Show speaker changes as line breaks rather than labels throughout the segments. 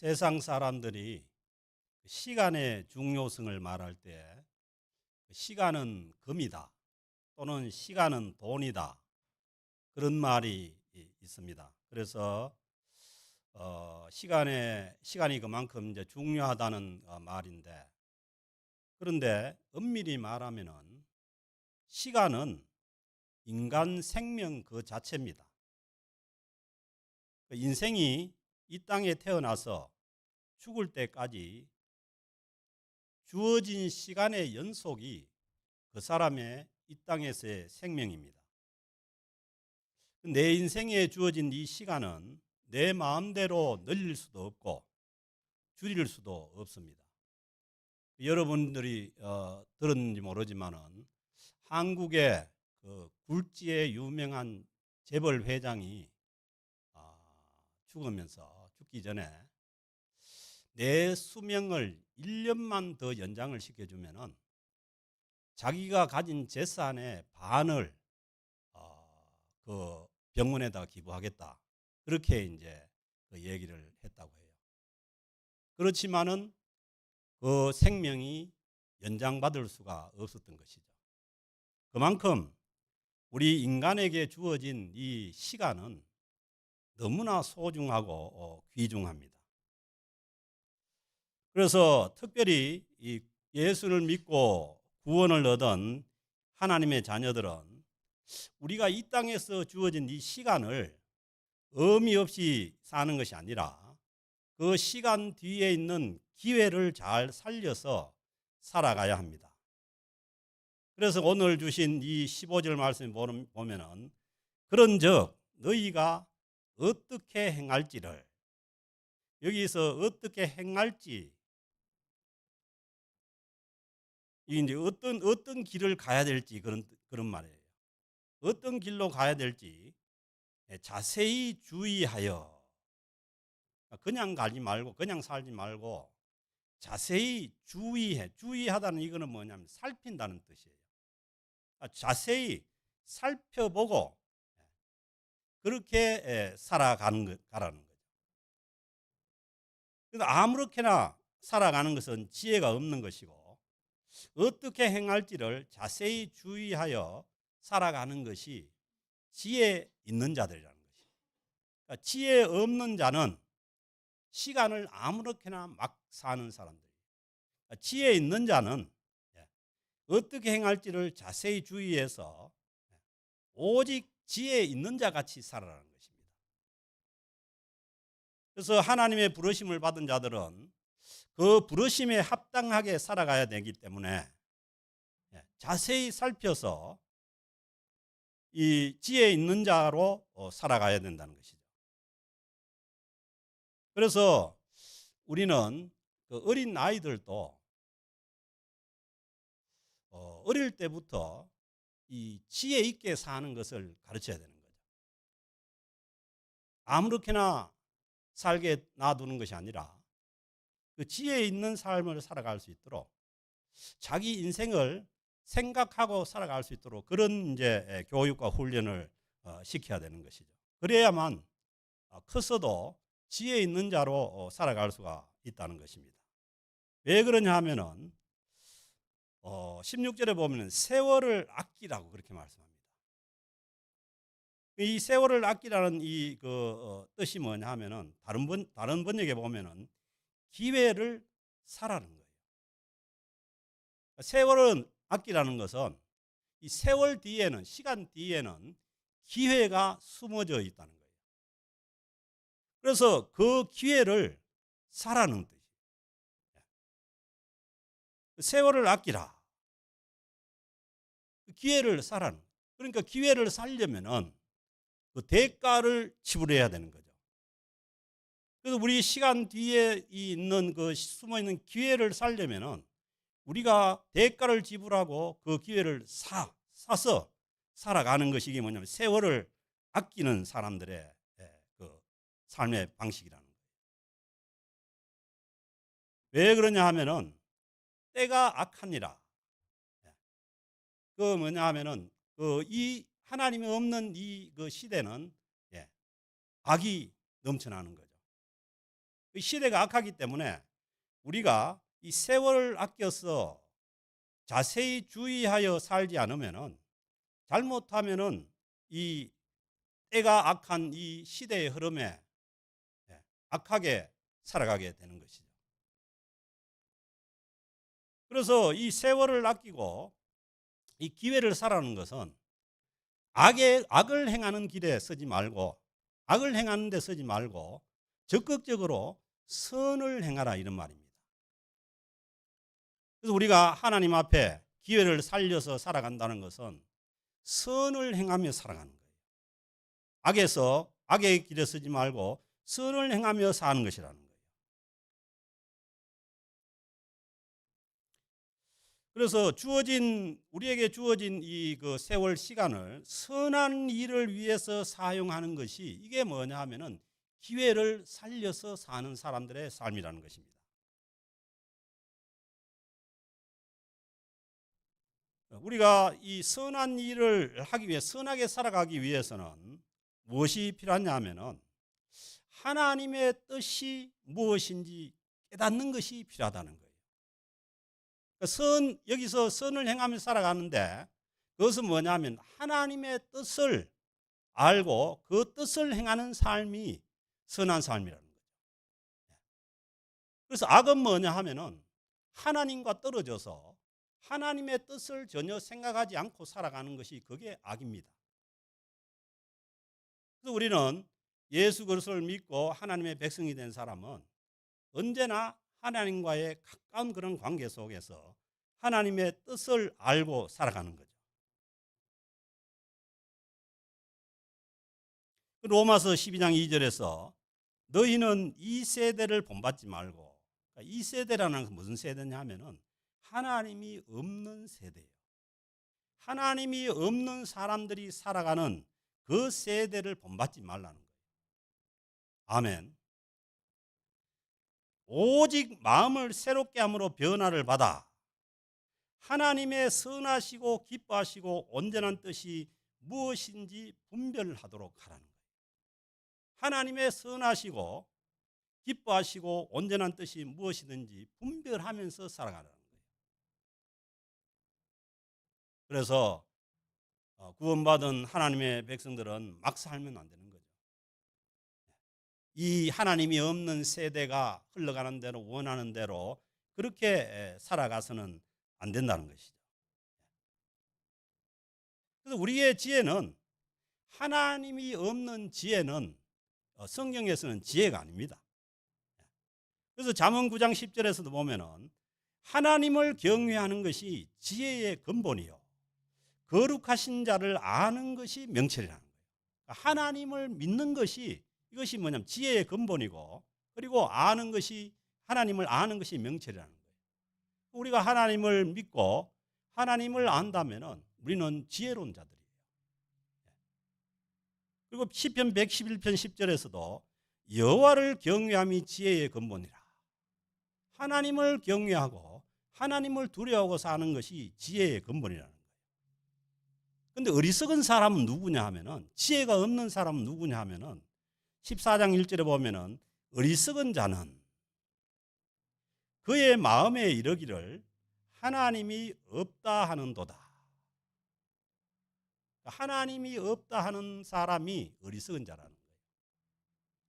세상 사람들이 시간의 중요성을 말할 때 시간은 금이다 또는 시간은 돈이다 그런 말이 있습니다. 그래서 시간이 그만큼 이제 중요하다는 말인데, 그런데 엄밀히 말하면은 시간은 인간 생명 그 자체입니다. 인생이 이 땅에 태어나서 죽을 때까지 주어진 시간의 연속이 그 사람의 이 땅에서의 생명입니다. 내 인생에 주어진 이 시간은 내 마음대로 늘릴 수도 없고 줄일 수도 없습니다. 여러분들이 들었는지 모르지만은 한국의 그 굴지의 유명한 재벌 회장이 죽기 전에 내 수명을 1년만 더 연장을 시켜주면은 자기가 가진 재산의 반을 그 병원에다 기부하겠다, 그렇게 이제 그 얘기를 했다고 해요. 그렇지만은 그 생명이 연장받을 수가 없었던 것이죠. 그만큼 우리 인간에게 주어진 이 시간은 너무나 소중하고 귀중합니다. 그래서 특별히 이 예수를 믿고 구원을 얻은 하나님의 자녀들은 우리가 이 땅에서 주어진 이 시간을 의미 없이 사는 것이 아니라 그 시간 뒤에 있는 기회를 잘 살려서 살아가야 합니다. 그래서 오늘 주신 이 15절 말씀 보면은 그런즉 너희가 어떻게 행할지를, 여기서 어떻게 행할지, 이제 어떤 길을 가야 될지 그런 말이에요. 어떤 길로 가야 될지 자세히 주의하여, 그냥 가지 말고 그냥 살지 말고 자세히 주의하다는 이거는 뭐냐면 살핀다는 뜻이에요. 자세히 살펴보고 그렇게 가라는 거죠. 그래서 아무렇게나 살아가는 것은 지혜가 없는 것이고, 어떻게 행할지를 자세히 주의하여 살아가는 것이 지혜 있는 자들이라는 것이에요. 그러니까 지혜 없는 자는 시간을 아무렇게나 막 사는 사람들이에요. 그러니까 지혜 있는 자는 어떻게 행할지를 자세히 주의해서 오직 지혜 있는 자 같이 살아가는 것입니다. 그래서 하나님의 부르심을 받은 자들은 그 부르심에 합당하게 살아가야 되기 때문에 자세히 살펴서 이 지혜 있는 자로 살아가야 된다는 것이죠. 그래서 우리는 그 어린 아이들도 어릴 때부터 이 지혜 있게 사는 것을 가르쳐야 되는 거죠. 아무렇게나 살게 놔두는 것이 아니라 그 지혜 있는 삶을 살아갈 수 있도록, 자기 인생을 생각하고 살아갈 수 있도록 그런 이제 교육과 훈련을 시켜야 되는 것이죠. 그래야만 커서도 지혜 있는 자로 살아갈 수가 있다는 것입니다. 왜 그러냐 하면은 16절에 보면 세월을 아끼라고 그렇게 말씀합니다. 이 세월을 아끼라는 이 뜻이 뭐냐 하면은 다른 번역에 보면은 기회를 사라는 거예요. 세월을 아끼라는 것은 이 세월 뒤에는, 시간 뒤에는 기회가 숨어져 있다는 거예요. 그래서 그 기회를 사라는 뜻이에요. 세월을 아끼라. 기회를 사라는. 그러니까 기회를 살려면은 그 대가를 지불해야 되는 거죠. 그래서 우리 시간 뒤에 있는 그 숨어 있는 기회를 살려면은 우리가 대가를 지불하고 그 기회를 사서 살아가는 것이 이게 뭐냐면 세월을 아끼는 사람들의 그 삶의 방식이라는 거예요. 왜 그러냐 하면은 때가 악하니라. 그 뭐냐 하면은 이 하나님이 없는 이 그 시대는 악이 넘쳐나는 거죠. 시대가 악하기 때문에 우리가 이 세월을 아껴서 자세히 주의하여 살지 않으면은, 잘못하면은 이 때가 악한 이 시대의 흐름에 악하게 살아가게 되는 것이죠. 그래서 이 세월을 아끼고 이 기회를 살아가는 것은 악을 행하는 길에 쓰지 말고, 악을 행하는 데 쓰지 말고 적극적으로 선을 행하라, 이런 말입니다. 그래서 우리가 하나님 앞에 기회를 살려서 살아간다는 것은 선을 행하며 살아가는 거예요. 악의 길에 쓰지 말고 선을 행하며 사는 것이라는 거예요. 그래서 우리에게 주어진 이 그 세월 시간을 선한 일을 위해서 사용하는 것이, 이게 뭐냐 하면은 기회를 살려서 사는 사람들의 삶이라는 것입니다. 우리가 이 선한 일을 하기 위해, 선하게 살아가기 위해서는 무엇이 필요하냐 하면은 하나님의 뜻이 무엇인지 깨닫는 것이 필요하다는 거예요. 여기서 선을 행하며 살아가는데, 그것은 뭐냐면 하나님의 뜻을 알고 그 뜻을 행하는 삶이 선한 삶이라는 거죠. 그래서 악은 뭐냐 하면은 하나님과 떨어져서 하나님의 뜻을 전혀 생각하지 않고 살아가는 것이, 그게 악입니다. 그래서 우리는 예수 그리스도를 믿고 하나님의 백성이 된 사람은 언제나 하나님과의 가까운 그런 관계 속에서 하나님의 뜻을 알고 살아가는 거죠. 로마서 12장 2절에서 너희는 이 세대를 본받지 말고, 이 세대라는 것은 무슨 세대냐 하면은 하나님이 없는 세대예요. 하나님이 없는 사람들이 살아가는 그 세대를 본받지 말라는 거예요. 아멘. 오직 마음을 새롭게 함으로 변화를 받아 하나님의 선하시고 기뻐하시고 온전한 뜻이 무엇인지 분별하도록 하라는 거예요. 하나님의 선하시고 기뻐하시고 온전한 뜻이 무엇이든지 분별하면서 살아가라는 거예요. 그래서 구원받은 하나님의 백성들은 막 살면 안 되는 거죠. 이 하나님이 없는 세대가 흘러가는 대로, 원하는 대로 그렇게 살아가서는 안 된다는 것이죠. 그래서 우리의 지혜는, 하나님이 없는 지혜는 성경에서는 지혜가 아닙니다. 그래서 잠언 9장 10절에서도 보면은 하나님을 경외하는 것이 지혜의 근본이요, 거룩하신 자를 아는 것이 명철이라는 거예요. 하나님을 믿는 것이, 이것이 뭐냐면 지혜의 근본이고, 그리고 하나님을 아는 것이 명철이라는 거예요. 우리가 하나님을 믿고 하나님을 안다면은 우리는 지혜로운 자들이에요. 그리고 시편 111편 10절에서도 여호와를 경외함이 지혜의 근본이라. 하나님을 경외하고 하나님을 두려워하고 사는 것이 지혜의 근본이라는 거예요. 그런데 어리석은 사람은 누구냐 하면은, 지혜가 없는 사람은 누구냐 하면은 14장 1절에 보면은 어리석은 자는 그의 마음에 이르기를 하나님이 없다 하는도다. 하나님이 없다 하는 사람이 어리석은 자라는 거예요.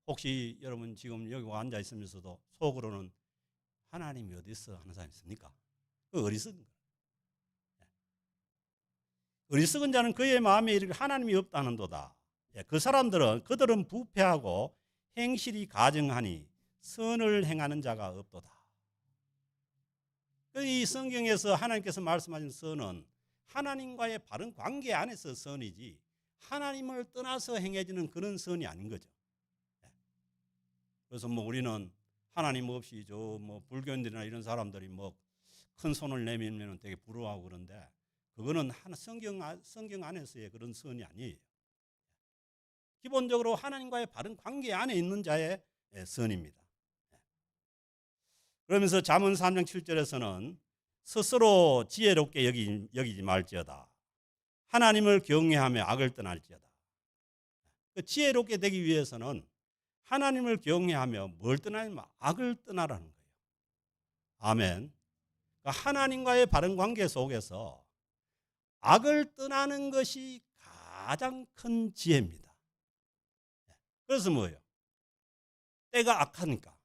혹시 여러분 지금 여기 앉아 있으면서도 속으로는 하나님이 어디 있어 하는 사람 있습니까? 그 어리석은 거예요. 어리석은 자는 그의 마음에 이르기를 하나님이 없다 하는도다. 그들은 부패하고 행실이 가증하니 선을 행하는 자가 없도다. 이 성경에서 하나님께서 말씀하신 선은 하나님과의 바른 관계 안에서 선이지, 하나님을 떠나서 행해지는 그런 선이 아닌 거죠. 그래서 우리는 하나님 없이 불교인들이나 이런 사람들이 큰 손을 내밀면 되게 부러워하고 그런데, 그거는 성경 안에서의 그런 선이 아니에요. 기본적으로 하나님과의 바른 관계 안에 있는 자의 선입니다. 그러면서 잠언 3장 7절에서는 스스로 지혜롭게 여기지 말지어다. 하나님을 경외하며 악을 떠날지어다. 지혜롭게 되기 위해서는 하나님을 경외하며 뭘 떠나냐면 악을 떠나라는 거예요. 아멘. 그러니까 하나님과의 바른 관계 속에서 악을 떠나는 것이 가장 큰 지혜입니다. 그래서 뭐예요? 때가 악하니까.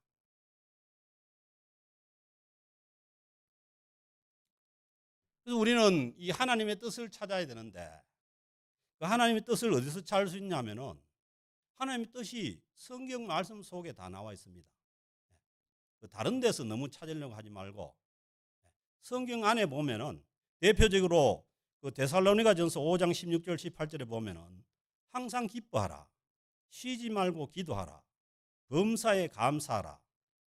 그래서 우리는 이 하나님의 뜻을 찾아야 되는데, 그 하나님의 뜻을 어디서 찾을 수 있냐면은 하나님의 뜻이 성경 말씀 속에 다 나와 있습니다. 다른 데서 너무 찾으려고 하지 말고 성경 안에 보면은 대표적으로 그 데살로니가전서 5장 16절 18절에 보면은 항상 기뻐하라, 쉬지 말고 기도하라, 범사에 감사하라,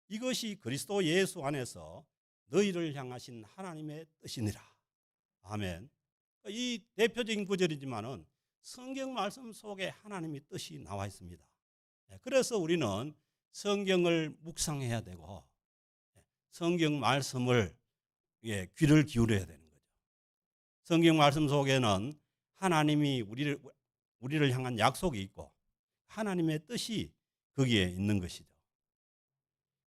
이것이 그리스도 예수 안에서 너희를 향하신 하나님의 뜻이니라. 아멘. 이 대표적인 구절이지만은 성경 말씀 속에 하나님의 뜻이 나와 있습니다. 그래서 우리는 성경을 묵상해야 되고 성경 말씀을 귀를 기울여야 되는 거죠. 성경 말씀 속에는 하나님이 우리를 향한 약속이 있고 하나님의 뜻이 거기에 있는 것이죠.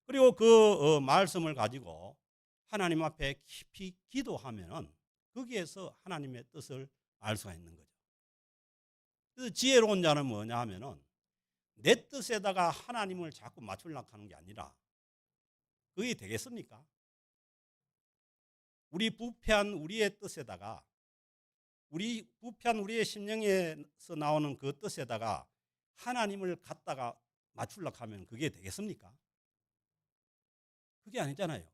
그리고 그 말씀을 가지고 하나님 앞에 깊이 기도하면은 거기에서 하나님의 뜻을 알 수가 있는 거죠. 그래서 지혜로운 자는 뭐냐 하면은 내 뜻에다가 하나님을 자꾸 맞추려고 하는 게 아니라 그게 되겠습니까? 우리 부패한 우리의 뜻에다가 부패한 우리의 심령에서 나오는 그 뜻에다가 하나님을 갖다가 맞추려고 하면 그게 되겠습니까? 그게 아니잖아요.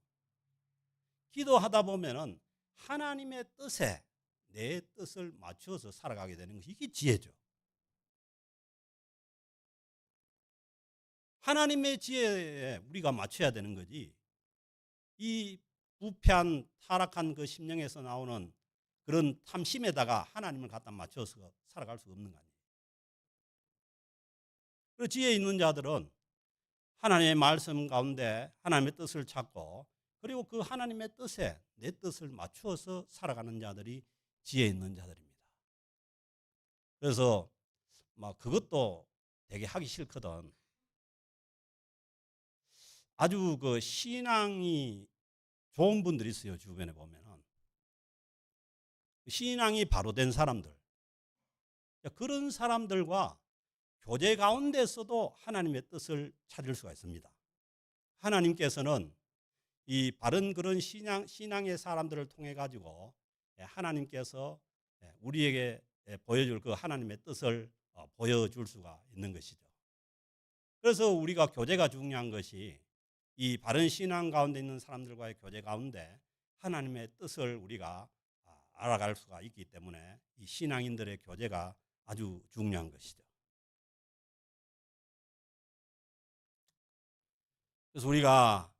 기도하다 보면은 하나님의 뜻에 내 뜻을 맞춰서 살아가게 되는 것이 이게 지혜죠. 하나님의 지혜에 우리가 맞춰야 되는 거지. 이 부패한 타락한 그 심령에서 나오는 그런 탐심에다가 하나님을 갖다 맞춰서 살아갈 수 없는 거 아니에요. 그 지혜 있는 자들은 하나님의 말씀 가운데 하나님의 뜻을 찾고 그리고 그 하나님의 뜻에 내 뜻을 맞추어서 살아가는 자들이 지혜 있는 자들입니다. 그래서 막 그것도 되게 하기 싫거든. 아주 그 신앙이 좋은 분들이 있어요. 주변에 보면은 신앙이 바로 된 사람들, 그런 사람들과 교제 가운데서도 하나님의 뜻을 찾을 수가 있습니다. 하나님께서는 이 바른 그런 신앙의 사람들을 통해 가지고 하나님께서 우리에게 보여줄 그 하나님의 뜻을 보여줄 수가 있는 것이죠. 그래서 우리가 교제가 중요한 것이 이 바른 신앙 가운데 있는 사람들과의 교제 가운데 하나님의 뜻을 우리가 알아갈 수가 있기 때문에 이 신앙인들의 교제가 아주 중요한 것이죠. 그래서 우리가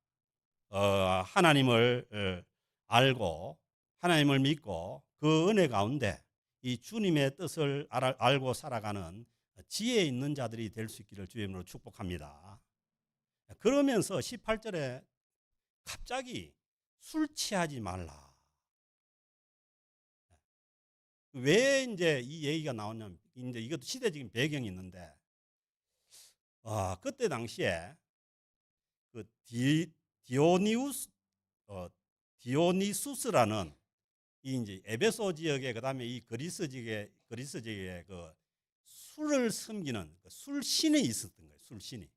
하나님을 알고 하나님을 믿고 그 은혜 가운데 이 주님의 뜻을 알고 살아가는 지혜 있는 자들이 될 수 있기를 주의 이름으로 축복합니다. 그러면서 18절에 갑자기 술 취하지 말라. 왜 이제 이 얘기가 나오냐면 이제 이것도 시대적인 배경이 있는데 그때 당시에 그 디오니수스라는 이 이제 에베소 지역에 그다음에 이 그리스 지역에 그 술을 섬기는 그 술신이 있었던 거예요. 술신이.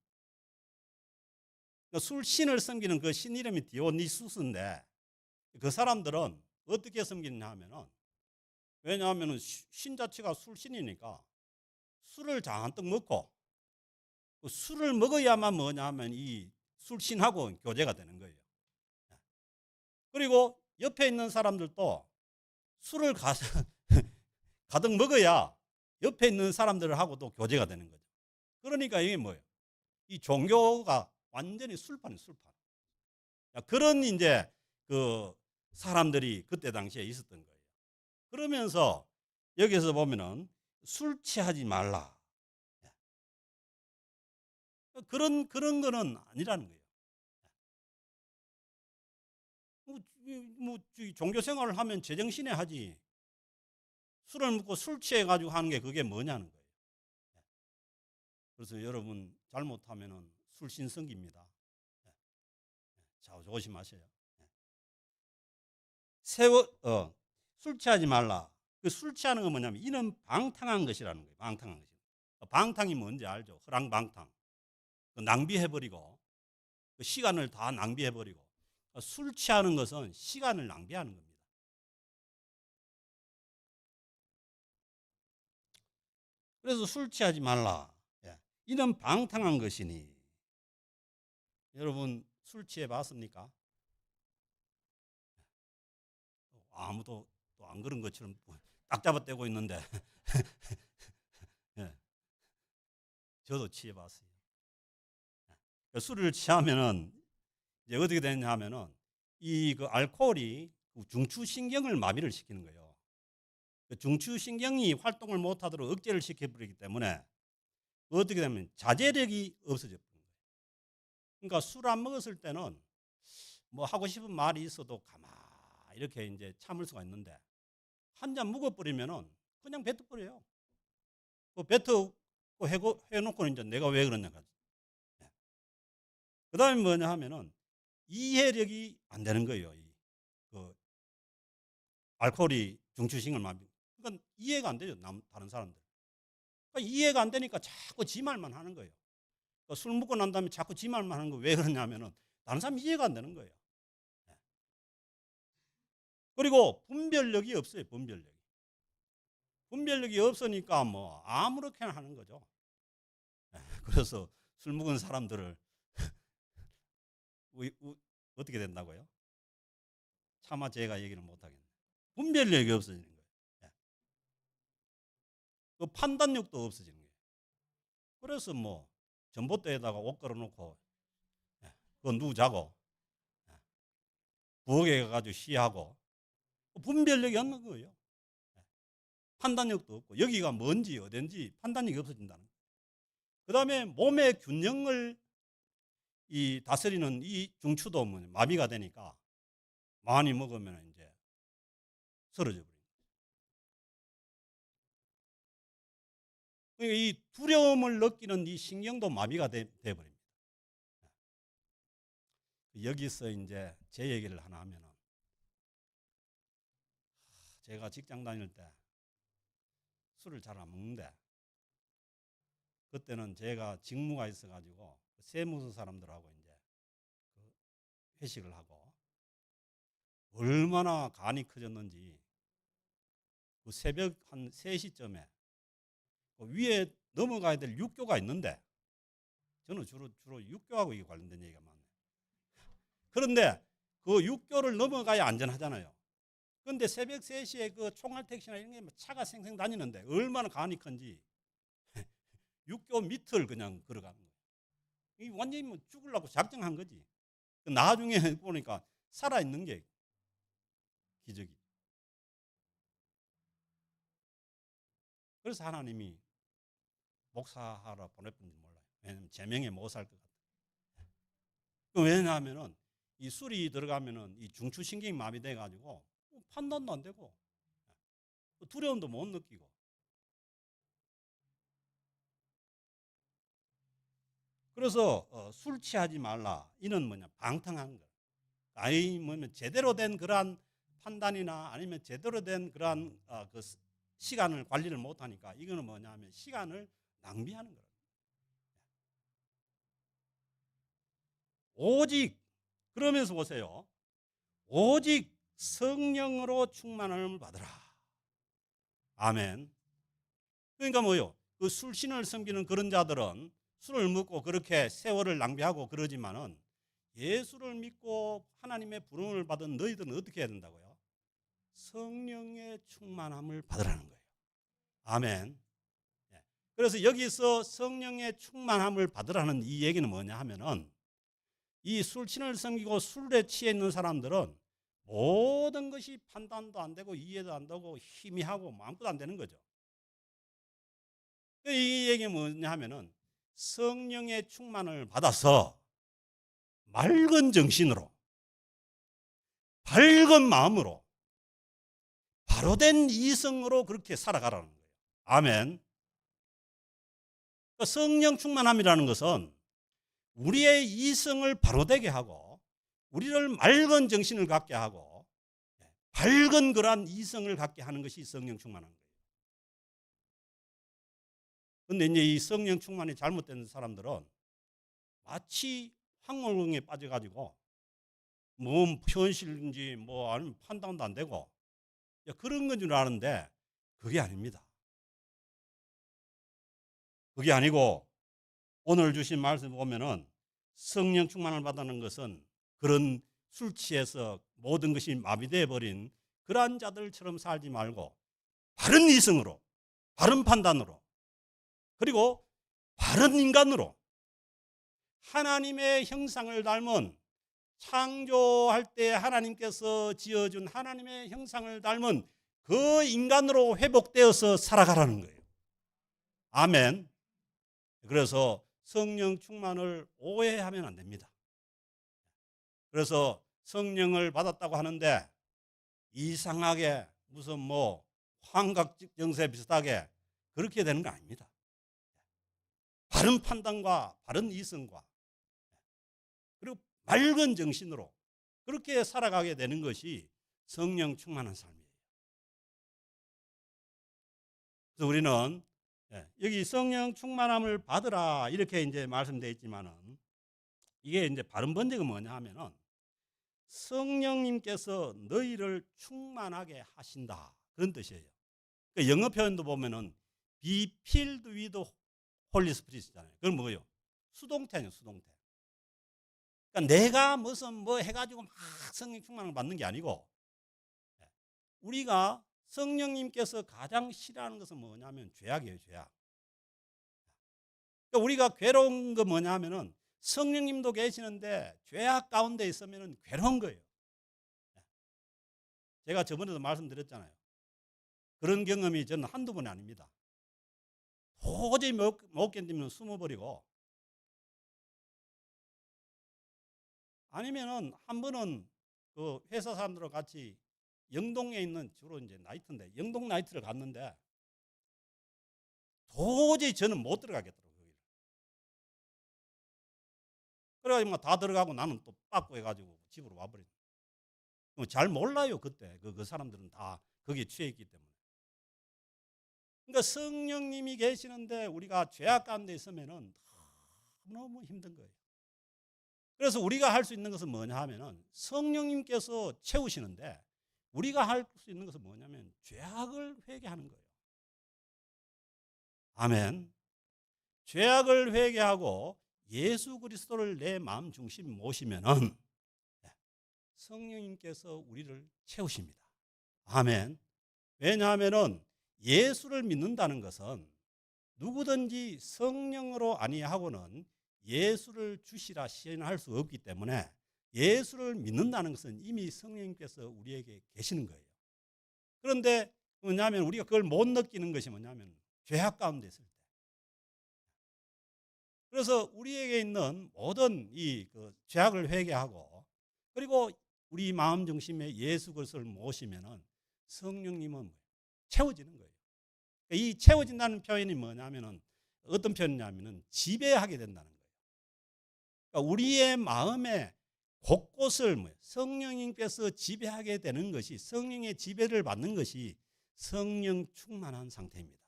그러니까 술신을 섬기는 그 신 이름이 디오니수스인데 그 사람들은 어떻게 섬기느냐 하면은 왜냐하면은 신 자체가 술신이니까 술을 잔뜩 먹고 그 술을 먹어야만 뭐냐 하면 이 술신하고 교제가 되는 거예요. 그리고 옆에 있는 사람들도 술을 가득 먹어야 옆에 있는 사람들하고도 교제가 되는 거죠. 그러니까 이게 뭐예요? 이 종교가 완전히 술판이에요, 술판. 그런 이제 그 사람들이 그때 당시에 있었던 거예요. 그러면서 여기서 보면은 술 취하지 말라. 그런 거는 아니라는 거예요. 뭐 종교 생활을 하면 제정신에 하지. 술을 먹고 술 취해 가지고 하는 게 그게 뭐냐는 거예요. 그래서 여러분 잘못하면은 술신성기입니다. 자, 조심하세요. 술 취하지 말라. 그 술 취하는 건 뭐냐면 이는 방탕한 것이라는 거예요. 방탕한 것이. 방탕이 뭔지 알죠? 허랑방탕. 낭비해버리고 시간을 다 낭비해버리고 술 취하는 것은 시간을 낭비하는 겁니다. 그래서 술 취하지 말라. 이는 방탕한 것이니. 여러분 술 취해 봤습니까? 아무도 또 안 그런 것처럼 딱 잡아떼고 있는데 예, 저도 취해봤어요. 술을 취하면은 이제 어떻게 되냐 하면은 이 그 알코올이 중추신경을 마비를 시키는 거예요. 중추신경이 활동을 못하도록 억제를 시켜버리기 때문에 어떻게 되면 자제력이 없어져 버린 거예요. 그러니까 술 안 먹었을 때는 뭐 하고 싶은 말이 있어도 가만히 이렇게 이제 참을 수가 있는데 한 잔 먹어버리면은 그냥 뱉어버려요. 뱉어 해놓고 이제 내가 왜 그러냐. 그 다음에 뭐냐 하면은 이해력이 안 되는 거예요. 그 알코올이 중추신경을 마비. 그러니까 이해가 안 되죠. 다른 사람들. 그러니까 이해가 안 되니까 자꾸 지 말만 하는 거예요. 그러니까 술 먹고 난 다음에 자꾸 지 말만 하는 거 왜 그러냐면은 다른 사람 이해가 안 되는 거예요. 그리고 분별력이 없어요. 분별력이 없으니까 뭐 아무렇게나 하는 거죠. 그래서 술 먹은 사람들을 어떻게 된다고요? 차마 제가 얘기를 못하겠네요. 분별력이 없어지는 거예요. 그 판단력도 없어지는 거예요. 그래서 뭐 전봇대에다가 옷 걸어놓고 그거 누구 자고 부엌에 가가지고 쉬하고 분별력이 없는 거예요. 판단력도 없고 여기가 뭔지 어딘지 판단력이 없어진다는 거예요. 그 다음에 몸의 균형을 다스리는 이 중추도 마비가 되니까 많이 먹으면 이제 쓰러져 버립니다. 그러니까 이 두려움을 느끼는 이 신경도 마비가 돼 버립니다. 여기서 이제 제 얘기를 하나 하면은 제가 직장 다닐 때 술을 잘 안 먹는데 그때는 제가 직무가 있어가지고 세무서 사람들하고 이제 회식을 하고 얼마나 간이 커졌는지 그 새벽 한 3시쯤에 위에 넘어가야 될 육교가 있는데 저는 주로 육교하고 관련된 얘기가 많아요. 그런데 그 육교를 넘어가야 안전하잖아요. 그런데 새벽 3시에 그 총알택시나 이런 게 차가 생생 다니는데 얼마나 간이 큰지 육교 밑을 그냥 걸어가는 거예요. 이 완전히 뭐 죽으려고 작정한 거지. 나중에 보니까 살아있는 게 기적이. 그래서 하나님이 목사하러 보냈는지 몰라요. 왜냐하면 제명에 못 살 것 같아요. 왜냐하면은 이 술이 들어가면은 이 중추신경이 마비돼 가지고 판단도 안 되고 두려움도 못 느끼고. 그래서 술 취하지 말라. 이는 뭐냐 방탕한 거. 아니 뭐면 제대로 된 그러한 판단이나 아니면 제대로 된 그러한 그 시간을 관리를 못하니까 이거는 뭐냐면 시간을 낭비하는 거예요. 오직 그러면서 보세요. 오직 성령으로 충만함을 받으라. 아멘. 그러니까 뭐요? 그 술신을 섬기는 그런 자들은 술을 먹고 그렇게 세월을 낭비하고 그러지만은 예수를 믿고 하나님의 부름을 받은 너희들은 어떻게 해야 된다고요? 성령의 충만함을 받으라는 거예요. 아멘. 그래서 여기서 성령의 충만함을 받으라는 이 얘기는 뭐냐 하면은 이 술신을 섬기고 술에 취해 있는 사람들은 모든 것이 판단도 안 되고 이해도 안 되고 희미하고 아무것도 안 되는 거죠. 이 얘기는 뭐냐 하면은 성령의 충만을 받아서 맑은 정신으로 밝은 마음으로 바로된 이성으로 그렇게 살아가라는 거예요. 아멘. 성령 충만함이라는 것은 우리의 이성을 바로되게 하고 우리를 맑은 정신을 갖게 하고 밝은 그러한 이성을 갖게 하는 것이 성령 충만한 거예요. 그런데 이제 이 성령 충만이 잘못된 사람들은 마치 황홀궁에 빠져가지고 뭐 현실인지 뭐 아니면 판단도 안 되고 그런 건 줄 아는데 그게 아닙니다. 그게 아니고 오늘 주신 말씀 보면은 성령 충만을 받는 것은 그런 술 취해서 모든 것이 마비되어 버린 그러한 자들처럼 살지 말고 바른 이성으로, 바른 판단으로, 그리고 바른 인간으로 하나님의 형상을 닮은, 창조할 때 하나님께서 지어준 하나님의 형상을 닮은 그 인간으로 회복되어서 살아가라는 거예요. 아멘. 그래서 성령 충만을 오해하면 안 됩니다. 그래서 성령을 받았다고 하는데 이상하게 무슨 뭐 환각정세 비슷하게 그렇게 되는 거 아닙니다. 바른 판단과 바른 이성과 그리고 맑은 정신으로 그렇게 살아가게 되는 것이 성령 충만한 삶이에요. 그래서 우리는 여기 성령 충만함을 받으라 이렇게 이제 말씀되어 있지만은 이게 이제 바른 번역은 뭐냐 하면은 성령님께서 너희를 충만하게 하신다 그런 뜻이에요. 그 영어 표현도 보면은 be filled with Holy Spirit이잖아요. 그건 뭐예요? 수동태예요, 수동태. 그러니까 내가 무슨 뭐 해가지고 막 성령 충만을 받는 게 아니고 우리가 성령님께서 가장 싫어하는 것은 뭐냐면 죄악이에요, 죄악. 그러니까 우리가 괴로운 거 뭐냐 하면은 성령님도 계시는데 죄악 가운데 있으면 괴로운 거예요. 제가 저번에도 말씀드렸잖아요. 그런 경험이 저는 한두 번이 아닙니다. 도저히 못 견디면 숨어버리고 아니면은 한 번은 그 회사 사람들과 같이 영동에 있는 주로 이제 나이트인데 영동 나이트를 갔는데 도저히 저는 못 들어가겠더라고요. 그래가지고 다 들어가고 나는 또 빠꾸 해가지고 집으로 와버렸어요. 잘 몰라요 그때 그 사람들은 다 거기에 취해 있기 때문에. 그러니까 성령님이 계시는데 우리가 죄악 가운데 있으면은 너무 힘든 거예요. 그래서 우리가 할 수 있는 것은 뭐냐 하면은 성령님께서 채우시는데 우리가 할 수 있는 것은 뭐냐면 죄악을 회개하는 거예요. 아멘. 죄악을 회개하고 예수 그리스도를 내 마음 중심 모시면은 성령님께서 우리를 채우십니다. 아멘. 왜냐하면은 예수를 믿는다는 것은 누구든지 성령으로 아니하고는 예수를 주시라 시인할 수 없기 때문에 예수를 믿는다는 것은 이미 성령님께서 우리에게 계시는 거예요. 그런데 뭐냐면 우리가 그걸 못 느끼는 것이 뭐냐면 죄악 가운데 있을 때. 그래서 우리에게 있는 모든 이 죄악을 회개하고 그리고 우리 마음 중심에 예수 그리스도를 모시면은 성령님은 채워지는 거예요. 이 채워진다는 표현이 뭐냐면은 어떤 표현이냐면은 지배하게 된다는 거예요. 그러니까 우리의 마음에 곳곳을 성령님께서 지배하게 되는 것이 성령의 지배를 받는 것이 성령 충만한 상태입니다.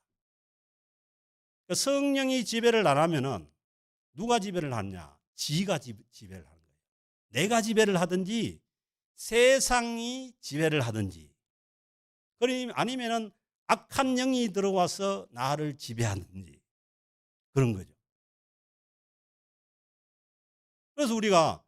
그러니까 성령이 지배를 안 하면은 누가 지배를 하느냐? 지가 지배를 하는 거예요. 내가 지배를 하든지 세상이 지배를 하든지 아니면은 악한 영이 들어와서 나를 지배하든지 그런 거죠. 그래서 우리가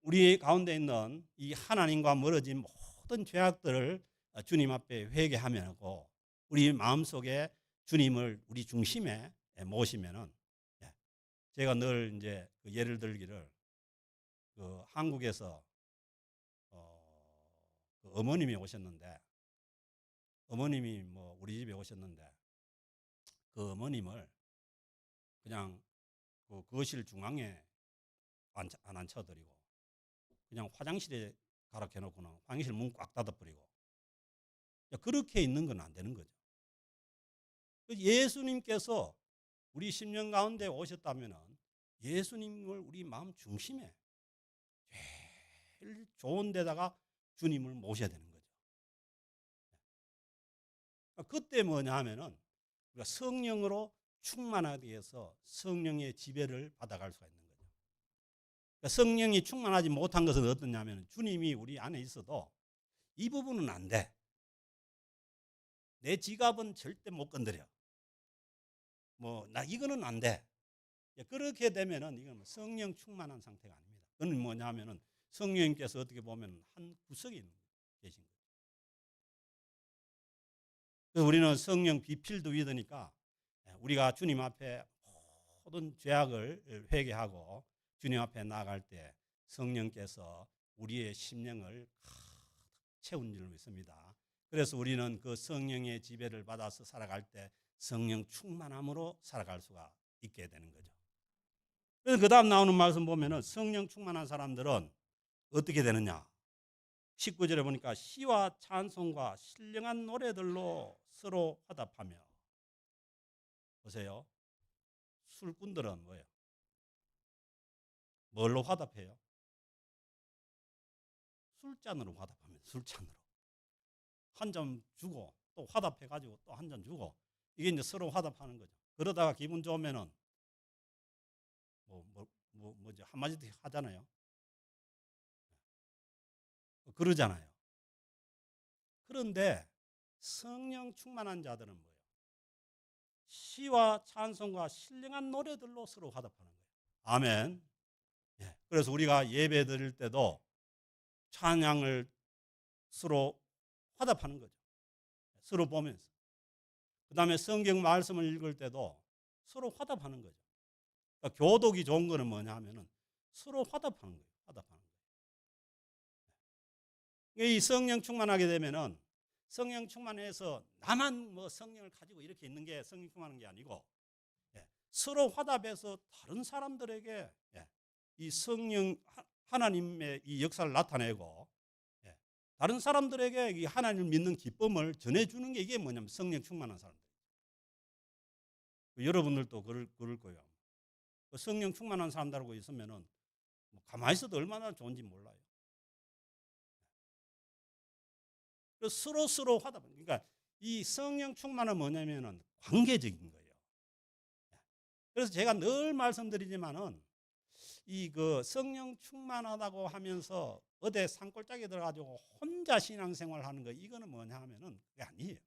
우리 가운데 있는 이 하나님과 멀어진 모든 죄악들을 주님 앞에 회개하면서 우리 마음속에 주님을 우리 중심에 모시면은 제가 늘 이제 예를 들기를 한국에서 어머님이 오셨는데 어머님이 뭐 우리 집에 오셨는데 그 어머님을 그냥 그 거실 중앙에 안 앉혀드리고 그냥 화장실에 가라 해놓고는 화장실 문 꽉 닫아버리고 그렇게 있는 건 안 되는 거죠. 예수님께서 우리 심령 가운데 오셨다면 예수님을 우리 마음 중심에 제일 좋은 데다가 주님을 모셔야 되는 거죠. 그때 뭐냐 하면은 우리가 성령으로 충만하기 위해서 성령의 지배를 받아갈 수가 있는 거죠. 그러니까 성령이 충만하지 못한 것은 어떠냐면 주님이 우리 안에 있어도 이 부분은 안 돼. 내 지갑은 절대 못 건드려. 나 이거는 안 돼. 그렇게 되면은 이건 성령 충만한 상태가 아닙니다. 그건 뭐냐면은 성령님께서 어떻게 보면 한 구석에 계신 거예요. 그래서 우리는 성령 비필도 믿으니까 우리가 주님 앞에 모든 죄악을 회개하고 주님 앞에 나아갈 때 성령께서 우리의 심령을 가득 채운 줄 믿습니다. 그래서 우리는 그 성령의 지배를 받아서 살아갈 때 성령 충만함으로 살아갈 수가 있게 되는 거죠. 그래서 그 다음 나오는 말씀 보면은 성령 충만한 사람들은 어떻게 되느냐? 19절에 보니까 시와 찬송과 신령한 노래들로 서로 화답하며. 보세요. 술꾼들은 뭐예요? 뭘로 화답해요? 술잔으로 화답합니다. 술잔으로. 한 잔 주고 또 화답해가지고 또 한 잔 주고 이게 이제 서로 화답하는 거죠. 그러다가 기분 좋으면은 뭐지 한마디 하잖아요. 그러잖아요. 그런데 성령 충만한 자들은 뭐예요? 시와 찬송과 신령한 노래들로 서로 화답하는 거예요. 아멘. 그래서 우리가 예배 드릴 때도 찬양을 서로 화답하는 거죠. 서로 보면서. 그 다음에 성경 말씀을 읽을 때도 서로 화답하는 거죠. 그러니까 교독이 좋은 거는 뭐냐 하면은 서로 화답하는 거예요. 화답하는 거예요. 이 성령 충만하게 되면은 성령 충만해서 나만 성령을 가지고 이렇게 있는 게 성령 충만한 게 아니고 서로 화답해서 다른 사람들에게 이 성령 하나님의 이 역사를 나타내고 다른 사람들에게 이 하나님을 믿는 기쁨을 전해주는 게 이게 뭐냐면 성령 충만한 사람들. 여러분들도 그럴 거예요. 성령 충만한 사람들하고 있으면은 가만히 있어도 얼마나 좋은지 몰라요. 서로 화답. 그러니까 이 성령 충만은 뭐냐면은 관계적인 거예요. 그래서 제가 늘 말씀드리지만은 그 성령 충만하다고 하면서 어디 산골짜기에 들어가지고 혼자 신앙생활 하는 거 이거는 뭐냐 하면은 그게 아니에요.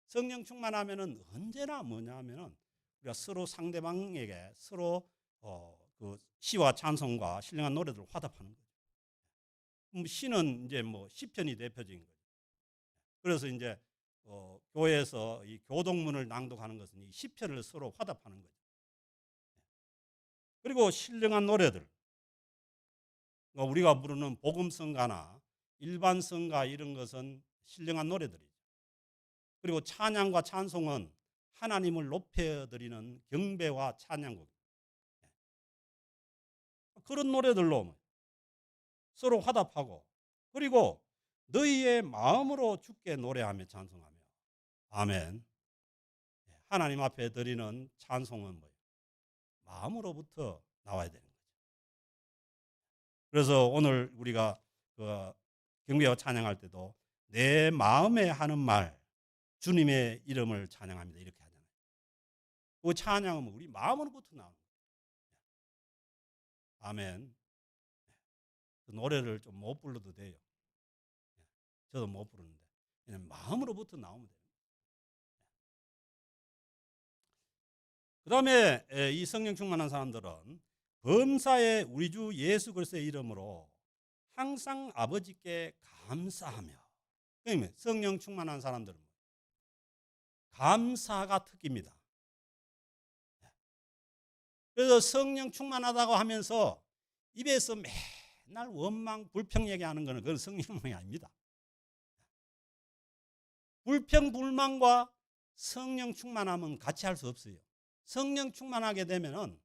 성령 충만하면은 언제나 뭐냐 하면은 우리가 서로 상대방에게 서로 그 시와 찬송과 신령한 노래들을 화답하는 거죠. 시는 이제 시편이 대표적인 거죠. 그래서 이제 교회에서 이 교동문을 낭독하는 것은 이 시편을 서로 화답하는 거죠. 그리고 신령한 노래들, 우리가 부르는 복음성가나 일반 성가 이런 것은 신령한 노래들이죠. 그리고 찬양과 찬송은 하나님을 높여드리는 경배와 찬양곡. 그런 노래들로 서로 화답하고, 그리고 너희의 마음으로 주께 노래하며 찬송하며. 아멘. 하나님 앞에 드리는 찬송은 뭐예요? 마음으로부터 나와야 되는 거죠. 그래서 오늘 우리가 그 경배와 찬양할 때도 내 마음에 하는 말, 주님의 이름을 찬양합니다. 이렇게 하잖아요. 그 찬양은 우리 마음으로부터 나오는 거예요. 아멘. 그 노래를 좀 못 불러도 돼요. 저도 못 부르는데 그냥 마음으로부터 나오면 돼요. 그 다음에 이 성령 충만한 사람들은 범사에 우리 주 예수 그리스도의 이름으로 항상 아버지께 감사하며. 그러면 성령 충만한 사람들은 감사가 특기입니다. 그래서 성령 충만하다고 하면서 입에서 맨날 원망 불평 얘기하는 것은 그건 성령 충만이 아닙니다. 불평 불만과 성령 충만함은 같이 할 수 없어요. 성령 충만하게 되면은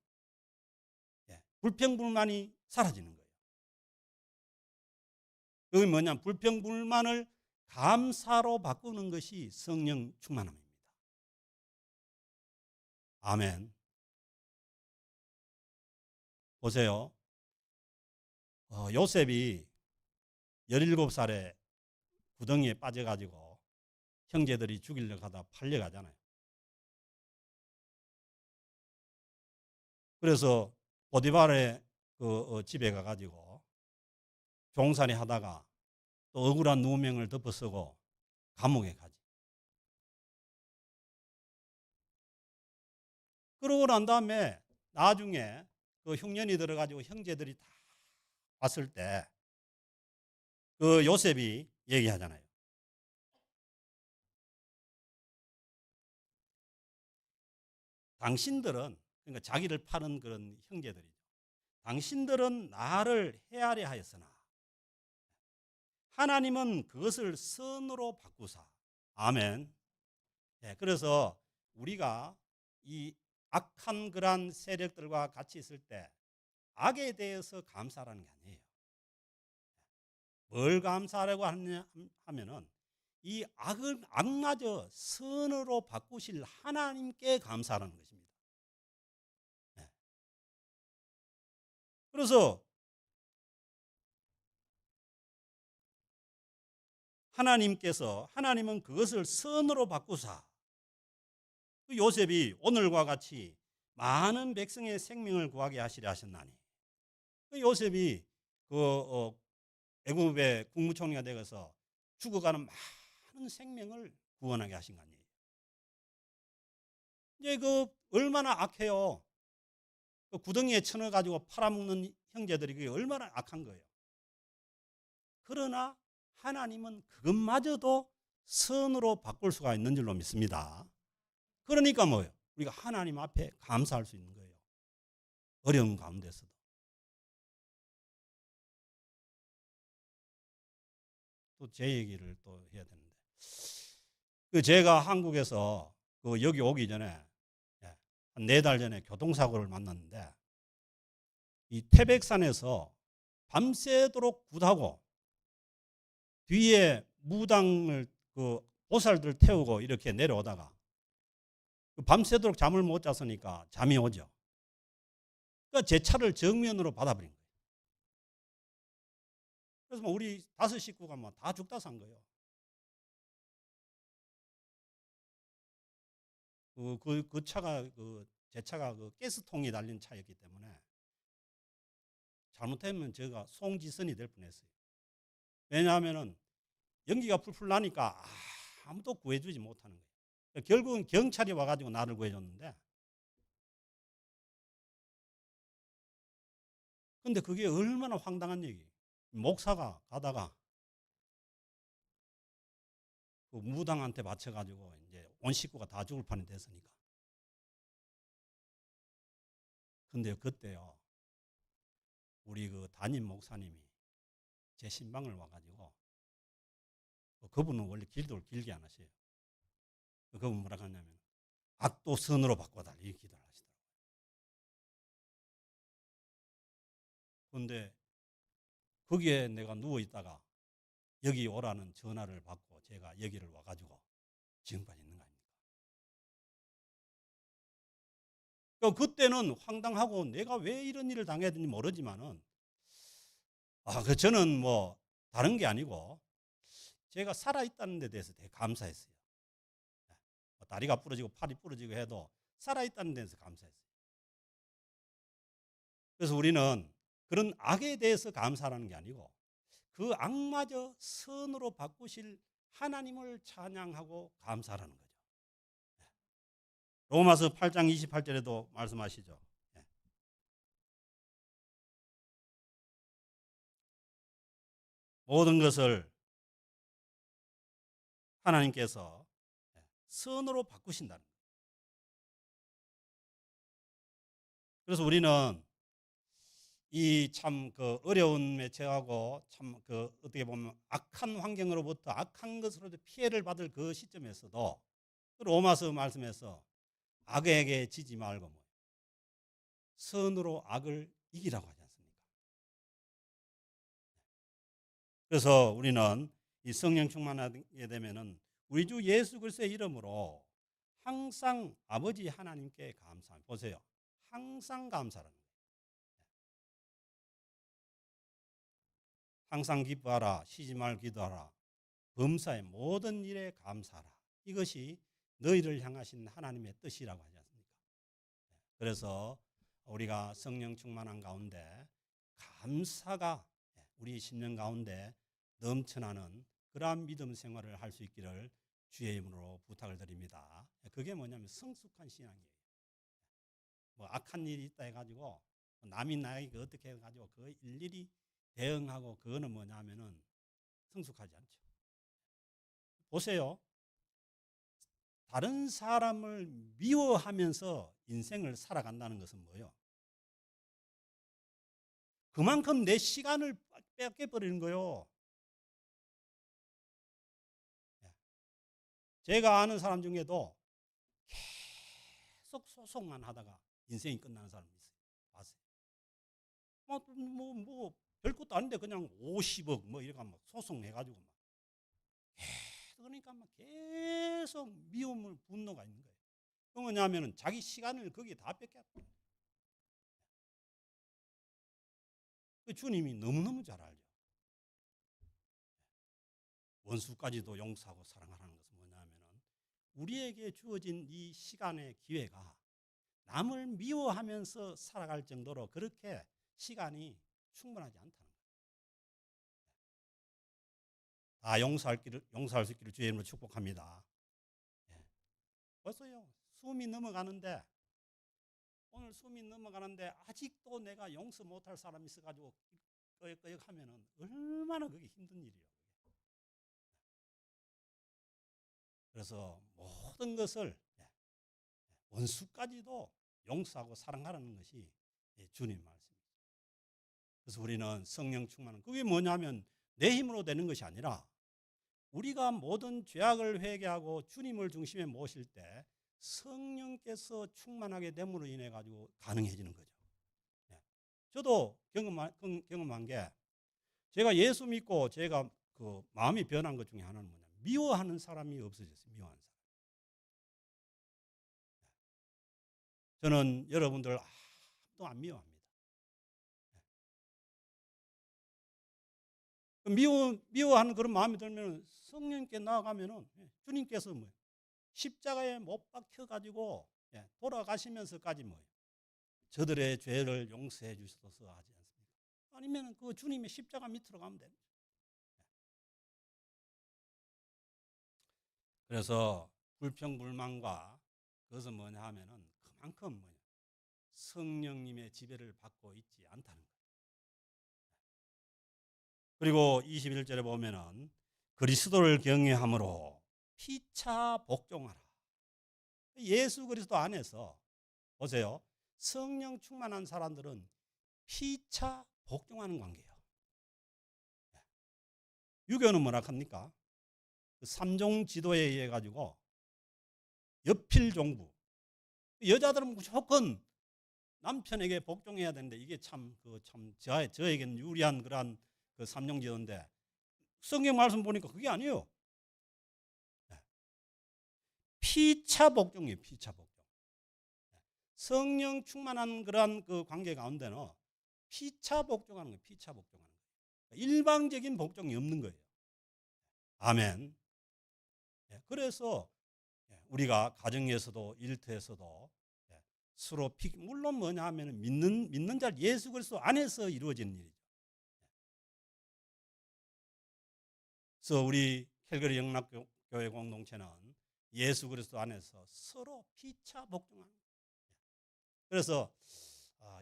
불평 불만이 사라지는 거예요. 그게 뭐냐면 불평 불만을 감사로 바꾸는 것이 성령 충만함입니다. 아멘. 보세요. 요셉이 17살에 구덩이에 빠져가지고 형제들이 죽이려고 하다 팔려가잖아요. 그래서 보디발의 집에 가가지고 종살이 하다가 또 억울한 누명을 덮어쓰고 감옥에 가지. 그러고 난 다음에 나중에 그 흉년이 들어가지고 형제들이 다 왔을 때 그 요셉이 얘기하잖아요. 당신들은, 그러니까 자기를 파는 그런 형제들이죠. 당신들은 나를 헤아려 하였으나 하나님은 그것을 선으로 바꾸사. 아멘. 네, 그래서 우리가 이 악한 그러한 세력들과 같이 있을 때 악에 대해서 감사하는 게 아니에요. 뭘 감사하라고 하느냐 하면은 이 악마저 선으로 바꾸실 하나님께 감사하는 것입니다. 네. 그래서 하나님은 그것을 선으로 바꾸사. 그 요셉이 오늘과 같이 많은 백성의 생명을 구하게 하시려 하셨나니, 그 요셉이 애굽의 국무총리가 되어서 죽어가는 많은 생명을 구원하게 하신 거 아니에요. 이제 얼마나 악해요. 그 구덩이에 쳐넣어가지고 팔아먹는 형제들이 그게 얼마나 악한 거예요. 그러나 하나님은 그것마저도 선으로 바꿀 수가 있는 줄로 믿습니다. 그러니까 뭐예요? 우리가 하나님 앞에 감사할 수 있는 거예요. 어려운 가운데서도. 또 제 얘기를 또 해야 되는데, 제가 한국에서 여기 오기 전에 한 4달 전에 교통사고를 만났는데, 이 태백산에서 밤새도록 굿하고 뒤에 무당을 보살들 태우고 이렇게 내려오다가 밤새도록 잠을 못 잤으니까 잠이 오죠. 그러니까 제 차를 정면으로 받아버린 거예요. 그래서 우리 5 식구가 다 죽다 산 거예요. 그 차가 제 차가 가스통이 달린 차였기 때문에 잘못하면 제가 송지선이 될 뻔했어요. 왜냐하면은 연기가 풀풀 나니까 아무도 구해주지 못하는 거예요. 결국은 경찰이 와가지고 나를 구해줬는데, 근데 그게 얼마나 황당한 얘기예요. 목사가 가다가 그 무당한테 맞춰가지고 이제 온 식구가 다 죽을 판이 됐으니까. 근데 그때요, 우리 담임 목사님이 제 신방을 와가지고, 그분은 원래 기도를 길게 안 하세요. 그분 뭐라 하냐면 악도 선으로 바꿔달라 이 기도를 하시더라고요. 그런데 거기에 내가 누워 있다가 여기 오라는 전화를 받고 제가 여기를 와가지고 지금까지 있는 거 아닙니까? 그때는 황당하고 내가 왜 이런 일을 당해야 되는지 모르지만은 저는 다른 게 아니고 제가 살아있다는 데 대해서 되게 감사했어요. 다리가 부러지고 팔이 부러지고 해도 살아있다는 데서 감사했어요. 그래서 우리는 그런 악에 대해서 감사하는 게 아니고 그 악마저 선으로 바꾸실 하나님을 찬양하고 감사하는 거죠. 로마서 8장 28절에도 말씀하시죠. 모든 것을 하나님께서 선으로 바꾸신다는 거예요. 그래서 우리는 이 참 어려움에 처하고 참 어떻게 보면 악한 환경으로부터 악한 것으로부터 피해를 받을 그 시점에서도 로마서 말씀에서 악에게 지지 말고 선으로 악을 이기라고 하지 않습니까? 그래서 우리는 이 성령 충만하게 되면은 우리 주 예수 그리스도의 이름으로 항상 아버지 하나님께 감사합니다. 보세요. 항상 감사라는 거예요. 항상 기뻐하라. 쉬지 말 기도하라. 범사의 모든 일에 감사하라. 이것이 너희를 향하신 하나님의 뜻이라고 하지 않습니까? 그래서 우리가 성령 충만한 가운데 감사가 우리 심령 가운데 넘쳐나는 그러한 믿음 생활을 할 수 있기를 주의 이름으로 부탁을 드립니다. 그게 뭐냐면 성숙한 신앙이에요. 뭐 악한 일이 있다 해가지고 남이 나에게 어떻게 해가지고 그 일일이 대응하고 그거는 뭐냐면은 성숙하지 않죠. 보세요. 다른 사람을 미워하면서 인생을 살아간다는 것은 뭐예요? 그만큼 내 시간을 뺏겨버리는 거예요. 제가 아는 사람 중에도 계속 소송만 하다가 인생이 끝나는 사람이 있어요. 봤어요. 별것도 아닌데 그냥 50억 뭐 이렇게 막 소송해가지고 막 그러니까 막 계속 미움을 분노가 있는 거예요. 그 뭐냐면은 자기 시간을 거기에 다 뺏겼고. 주님이 너무너무 잘 알죠. 원수까지도 용서하고 사랑하라는 것은 뭐냐면은 우리에게 주어진 이 시간의 기회가 남을 미워하면서 살아갈 정도로 그렇게 시간이 충분하지 않다는 거예요. 다 용서할 수 있기를 주의 이름으로 축복합니다. 벌써요. 숨이 넘어가는데 오늘 숨이 넘어가는데 아직도 내가 용서 못할 사람이 있어가지고 끄역끄역 하면은 얼마나 그게 힘든 일이에요. 그래서 모든 것을 원수까지도 용서하고 사랑하라는 것이 주님 말씀입니다. 그래서 우리는 성령 충만은 그게 뭐냐면 내 힘으로 되는 것이 아니라 우리가 모든 죄악을 회개하고 주님을 중심에 모실 때 성령께서 충만하게 됨으로 인해 가지고 가능해지는 거죠. 저도 경험한 게 제가 예수 믿고 제가 그 마음이 변한 것 중에 하나는 뭐냐면 미워하는 사람이 없어졌어요. 미워하는 사람. 저는 여러분들 아무도 안 미워합니다. 미워하는 그런 마음이 들면 성령께 나아가면은 주님께서 뭐 십자가에 못 박혀 가지고 돌아가시면서까지 뭐예요? 저들의 죄를 용서해 주셔서 하지 않습니까? 아니면 그 주님의 십자가 밑으로 가면 됩니다. 그래서 불평불만과 그것은 뭐냐 하면은 그만큼 뭐냐 성령님의 지배를 받고 있지 않다는 거예요. 그리고 21절에 보면은 그리스도를 경외함으로 피차 복종하라. 예수 그리스도 안에서 보세요. 성령 충만한 사람들은 피차 복종하는 관계예요. 유교는 뭐라 합니까? 삼종 지도에 의해 가지고 여필 종부. 여자들은 무조건 남편에게 복종해야 되는데 이게 참 저에게는 유리한 그러한 그 삼종 지도인데 성경 말씀 보니까 그게 아니에요. 피차 복종이에요. 피차 복종. 성령 충만한 그러한 그 관계 가운데는 피차 복종하는 거예요. 피차 복종하는 거예요. 일방적인 복종이 없는 거예요. 아멘. 그래서 우리가 가정에서도 일터에서도 서로 물론 뭐냐 하면 믿는 자 예수 그리스도 안에서 이루어지는 일이죠. 그래서 우리 캘거리 영락교회 공동체는 예수 그리스도 안에서 서로 피차 복종하는 거예요. 그래서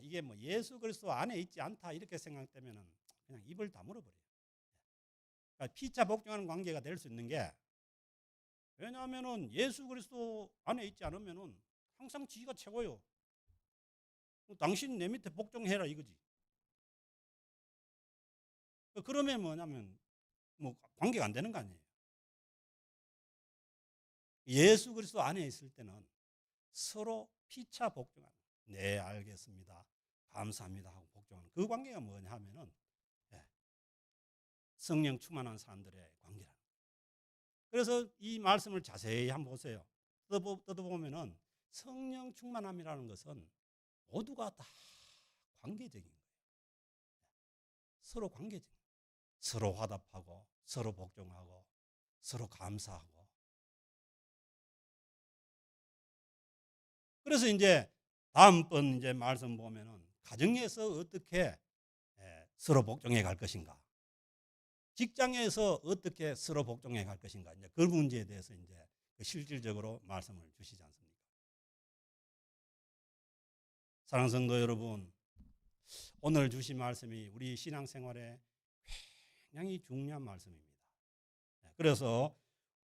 이게 뭐 예수 그리스도 안에 있지 않다 이렇게 생각되면은 그냥 입을 다물어 버려요. 그러니까 피차 복종하는 관계가 될 수 있는 게 왜냐하면은 예수 그리스도 안에 있지 않으면은 항상 지가 최고요. 당신 내 밑에 복종해라 이거지. 그러면 뭐냐면 뭐 관계가 안 되는 거 아니에요. 예수 그리스도 안에 있을 때는 서로 피차 복종하는 거예요. 네, 알겠습니다. 감사합니다 하고 복종하는 그 관계가 뭐냐 하면은 성령 충만한 사람들의 관계라는 거예요. 그래서 이 말씀을 자세히 한번 보세요. 뜯어보면은 성령 충만함이라는 것은 모두가 다 관계적인 거예요. 서로 관계적인 거예요. 서로 화답하고 서로 복종하고 서로 감사하고. 그래서 이제 다음번 이제 말씀 보면은 가정에서 어떻게 서로 복종해 갈 것인가, 직장에서 어떻게 서로 복종해 갈 것인가, 이제 그 문제에 대해서 이제 실질적으로 말씀을 주시지 않습니까? 사랑하는 성도 여러분, 오늘 주신 말씀이 우리 신앙생활에 굉장히 중요한 말씀입니다. 그래서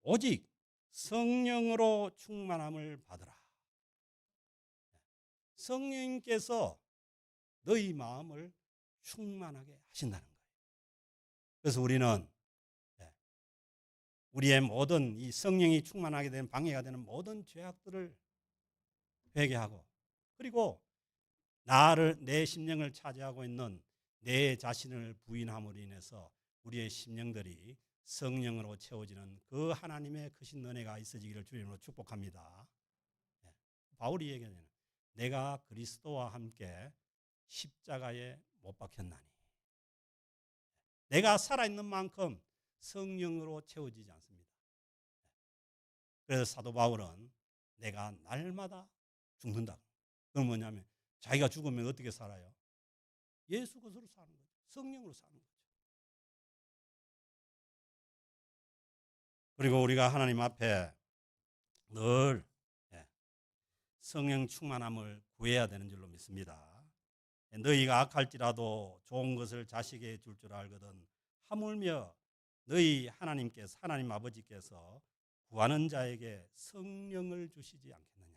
오직 성령으로 충만함을 받으라. 성령님께서 너희 마음을 충만하게 하신다는 거예요. 그래서 우리는 우리의 모든 이 성령이 충만하게 되는 방해가 되는 모든 죄악들을 회개하고, 그리고 내 심령을 차지하고 있는 내 자신을 부인함으로 인해서 우리의 심령들이 성령으로 채워지는 그 하나님의 크신 은혜가 있어지기를 주님으로 축복합니다. 바울이 얘기하는, 내가 그리스도와 함께 십자가에 못 박혔나니, 내가 살아있는 만큼 성령으로 채워지지 않습니다. 그래서 사도 바울은 내가 날마다 죽는다. 그건 뭐냐면 자기가 죽으면 어떻게 살아요? 예수 것으로 사는 거죠. 성령으로 사는 거죠. 그리고 우리가 하나님 앞에 늘 성령 충만함을 구해야 되는 줄로 믿습니다. 너희가 악할지라도 좋은 것을 자식에게 줄 줄 알거든 하물며 너희 하나님 아버지께서 구하는 자에게 성령을 주시지 않겠느냐.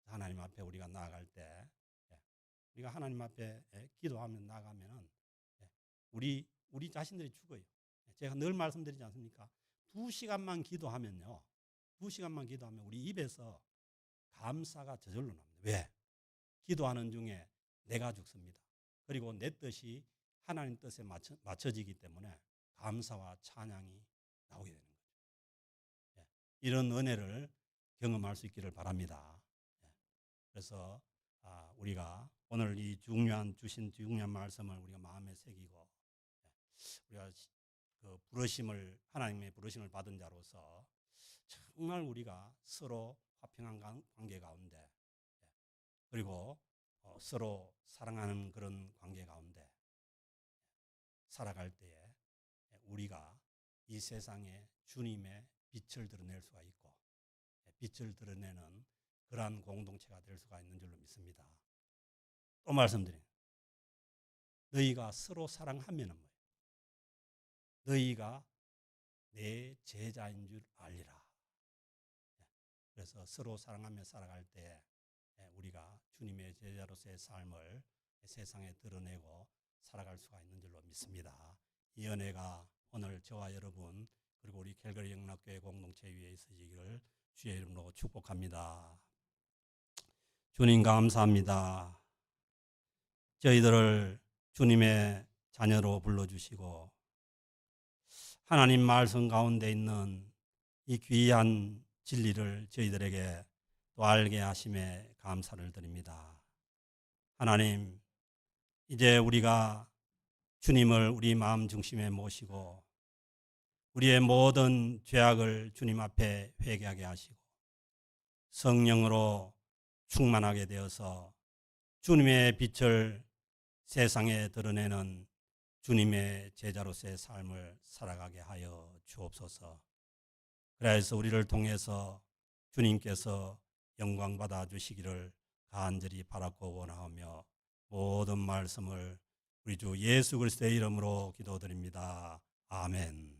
하나님 앞에 우리가 나아갈 때, 우리가 하나님 앞에 기도하면 나가면은 우리 자신들이 죽어요. 제가 늘 말씀드리지 않습니까? 2시간만 기도하면요, 2시간만 기도하면 우리 입에서 감사가 저절로 납니다. 왜? 기도하는 중에 내가 죽습니다. 그리고 내 뜻이 하나님 뜻에 맞춰지기 때문에 감사와 찬양이 나오게 되는 거죠. 이런 은혜를 경험할 수 있기를 바랍니다. 그래서 우리가 오늘 이 주신 중요한 말씀을 우리가 마음에 새기고, 우리가 하나님의 부르심을 받은 자로서 정말 우리가 서로 화평한 관계 가운데, 그리고 서로 사랑하는 그런 관계 가운데 살아갈 때에 우리가 이 세상에 주님의 빛을 드러낼 수가 있고, 빛을 드러내는 그러한 공동체가 될 수가 있는 줄로 믿습니다. 또 말씀드려요. 너희가 서로 사랑하면은 뭐예요? 너희가 내 제자인 줄 알리라. 그래서 서로 사랑하며 살아갈 때 우리가 주님의 제자로서의 삶을 세상에 드러내고 살아갈 수가 있는 줄로 믿습니다. 이 은혜가 오늘 저와 여러분 그리고 우리 캘거리 영락교회 공동체 위에 있으시기를 주의 이름으로 축복합니다. 주님 감사합니다. 저희들을 주님의 자녀로 불러주시고 하나님 말씀 가운데 있는 이 귀한 진리를 저희들에게 또 알게 하심에 감사를 드립니다. 하나님, 이제 우리가 주님을 우리 마음 중심에 모시고 우리의 모든 죄악을 주님 앞에 회개하게 하시고 성령으로 충만하게 되어서 주님의 빛을 세상에 드러내는 주님의 제자로서의 삶을 살아가게 하여 주옵소서. 그래서 우리를 통해서 주님께서 영광 받아 주시기를 간절히 바라고 원하오며 모든 말씀을 우리 주 예수 그리스도의 이름으로 기도드립니다. 아멘.